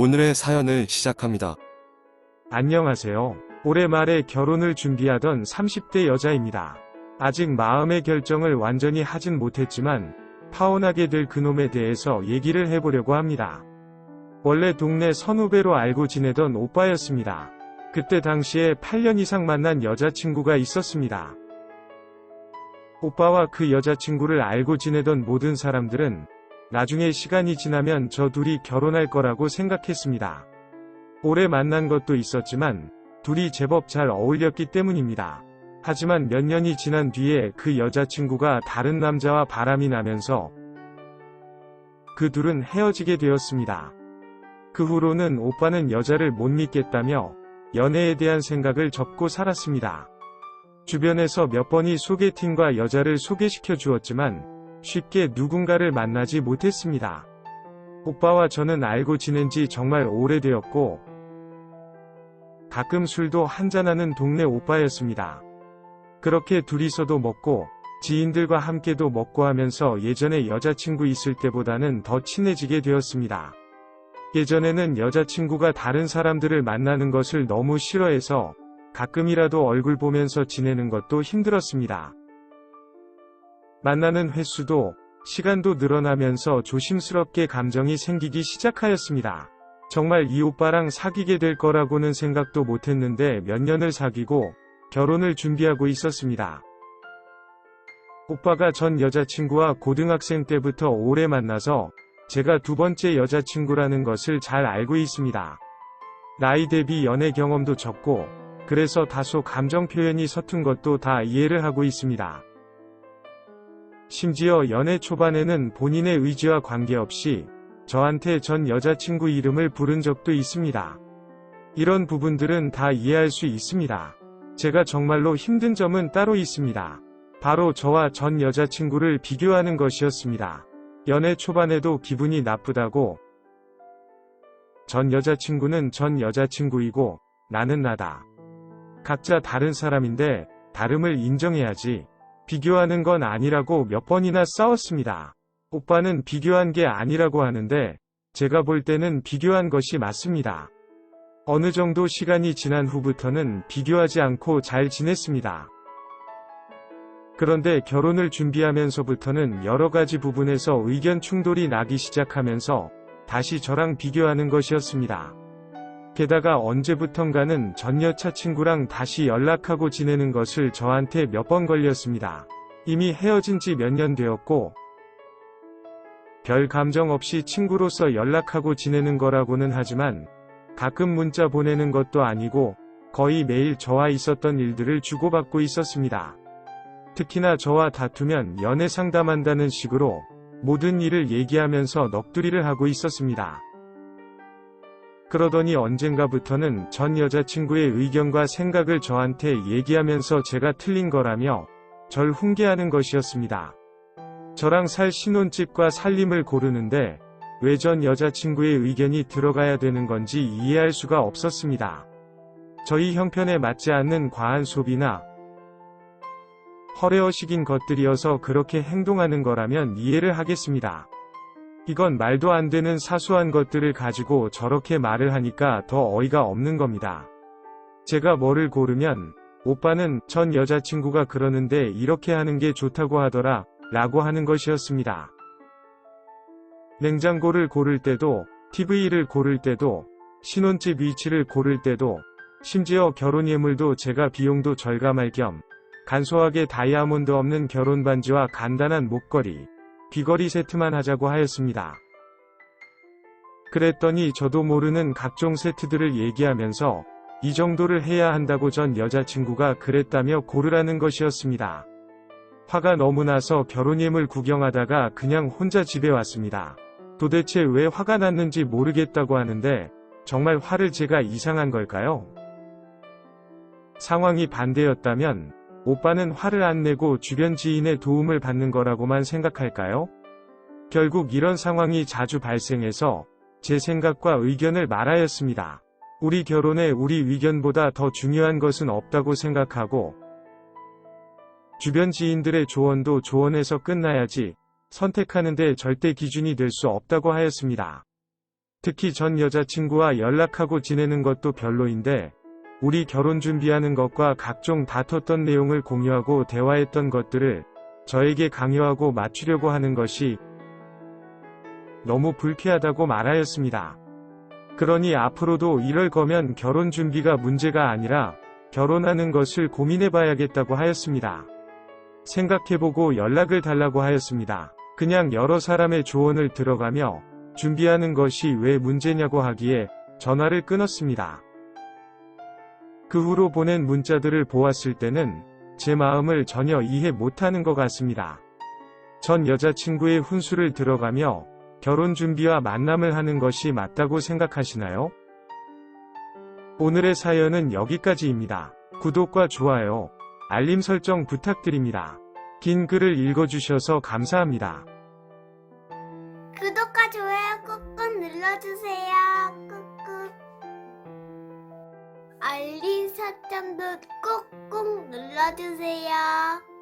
오늘의 사연을 시작합니다. 안녕하세요. 올해 말에 결혼을 준비하던 30대 여자입니다. 아직 마음의 결정을 완전히 하진 못했지만 파혼하게 될 그놈에 대해서 얘기를 해보려고 합니다. 원래 동네 선후배로 알고 지내던 오빠였습니다. 그때 당시에 8년 이상 만난 여자친구가 있었습니다. 오빠와 그 여자친구를 알고 지내던 모든 사람들은 나중에 시간이 지나면 저 둘이 결혼할 거라고 생각했습니다. 오래 만난 것도 있었지만 둘이 제법 잘 어울렸기 때문입니다. 하지만 몇 년이 지난 뒤에 그 여자친구가 다른 남자와 바람이 나면서 그 둘은 헤어지게 되었습니다. 그 후로는 오빠는 여자를 못 믿겠다며 연애에 대한 생각을 접고 살았습니다. 주변에서 몇 번이 소개팅과 여자를 소개시켜 주었지만 쉽게 누군가를 만나지 못했습니다. 오빠와 저는 알고 지낸 지 정말 오래되었고 가끔 술도 한잔하는 동네 오빠였습니다. 그렇게 둘이서도 먹고 지인들과 함께도 먹고 하면서 예전에 여자친구 있을 때보다는 더 친해지게 되었습니다. 예전에는 여자친구가 다른 사람들을 만나는 것을 너무 싫어해서 가끔이라도 얼굴 보면서 지내는 것도 힘들었습니다. 만나는 횟수도 시간도 늘어나면서 조심스럽게 감정이 생기기 시작하였습니다. 정말 이 오빠랑 사귀게 될 거라고는 생각도 못했는데 몇 년을 사귀고 결혼을 준비하고 있었습니다. 오빠가 전 여자친구와 고등학생 때부터 오래 만나서 제가 두 번째 여자친구라는 것을 잘 알고 있습니다. 나이 대비 연애 경험도 적고 그래서 다소 감정 표현이 서툰 것도 다 이해를 하고 있습니다. 심지어 연애 초반에는 본인의 의지와 관계없이 저한테 전 여자친구 이름을 부른 적도 있습니다. 이런 부분들은 다 이해할 수 있습니다. 제가 정말로 힘든 점은 따로 있습니다. 바로 저와 전 여자친구를 비교하는 것이었습니다. 연애 초반에도 기분이 나쁘다고 전 여자친구는 전 여자친구이고 나는 나다. 각자 다른 사람인데 다름을 인정해야지. 비교하는 건 아니라고 몇 번이나 싸웠습니다. 오빠는 비교한 게 아니라고 하는데 제가 볼 때는 비교한 것이 맞습니다. 어느 정도 시간이 지난 후부터는 비교하지 않고 잘 지냈습니다. 그런데 결혼을 준비하면서부터는 여러 가지 부분에서 의견 충돌이 나기 시작하면서 다시 저랑 비교하는 것이었습니다. 게다가 언제부턴가는 전 여자친구랑 다시 연락하고 지내는 것을 저한테 몇 번 걸렸습니다. 이미 헤어진 지 몇 년 되었고 별 감정 없이 친구로서 연락하고 지내는 거라고는 하지만 가끔 문자 보내는 것도 아니고 거의 매일 저와 있었던 일들을 주고받고 있었습니다. 특히나 저와 다투면 연애 상담한다는 식으로 모든 일을 얘기하면서 넋두리를 하고 있었습니다. 그러더니 언젠가부터는 전 여자친구의 의견과 생각을 저한테 얘기하면서 제가 틀린 거라며 절 훈계하는 것이었습니다. 저랑 살 신혼집과 살림을 고르는데 왜 전 여자친구의 의견이 들어가야 되는 건지 이해할 수가 없었습니다. 저희 형편에 맞지 않는 과한 소비나 허례허식인 것들이어서 그렇게 행동하는 거라면 이해를 하겠습니다. 이건 말도 안 되는 사소한 것들을 가지고 저렇게 말을 하니까 더 어이가 없는 겁니다. 제가 뭐를 고르면 오빠는 전 여자친구가 그러는데 이렇게 하는 게 좋다고 하더라 라고 하는 것이었습니다. 냉장고를 고를 때도 TV를 고를 때도 신혼집 위치를 고를 때도 심지어 결혼 예물도 제가 비용도 절감할 겸 간소하게 다이아몬드 없는 결혼 반지와 간단한 목걸이 귀걸이 세트만 하자고 하였습니다. 그랬더니 저도 모르는 각종 세트들을 얘기하면서 이 정도를 해야 한다고 전 여자친구가 그랬다며 고르라는 것이었습니다. 화가 너무 나서 결혼예물 구경하다가 그냥 혼자 집에 왔습니다. 도대체 왜 화가 났는지 모르겠다고 하는데 정말 화를 제가 이상한 걸까요? 상황이 반대였다면 오빠는 화를 안 내고 주변 지인의 도움을 받는 거라고만 생각할까요? 결국 이런 상황이 자주 발생해서 제 생각과 의견을 말하였습니다. 우리 결혼에 우리 의견보다 더 중요한 것은 없다고 생각하고 주변 지인들의 조언도 조언에서 끝나야지 선택하는데 절대 기준이 될 수 없다고 하였습니다. 특히 전 여자친구와 연락하고 지내는 것도 별로인데 우리 결혼 준비하는 것과 각종 다퉜던 내용을 공유하고 대화했던 것들을 저에게 강요하고 맞추려고 하는 것이 너무 불쾌하다고 말하였습니다. 그러니 앞으로도 이럴 거면 결혼 준비가 문제가 아니라 결혼하는 것을 고민해봐야겠다고 하였습니다. 생각해보고 연락을 달라고 하였습니다. 그냥 여러 사람의 조언을 들어가며 준비하는 것이 왜 문제냐고 하기에 전화를 끊었습니다. 그 후로 보낸 문자들을 보았을 때는 제 마음을 전혀 이해 못하는 것 같습니다. 전 여자친구의 훈수를 들어가며 결혼 준비와 만남을 하는 것이 맞다고 생각하시나요? 오늘의 사연은 여기까지입니다. 구독과 좋아요, 알림 설정 부탁드립니다. 긴 글을 읽어주셔서 감사합니다. 구독과 좋아요 꾹꾹 눌러주세요. 꾹꾹. 알림 설정도 꾹꾹 눌러주세요.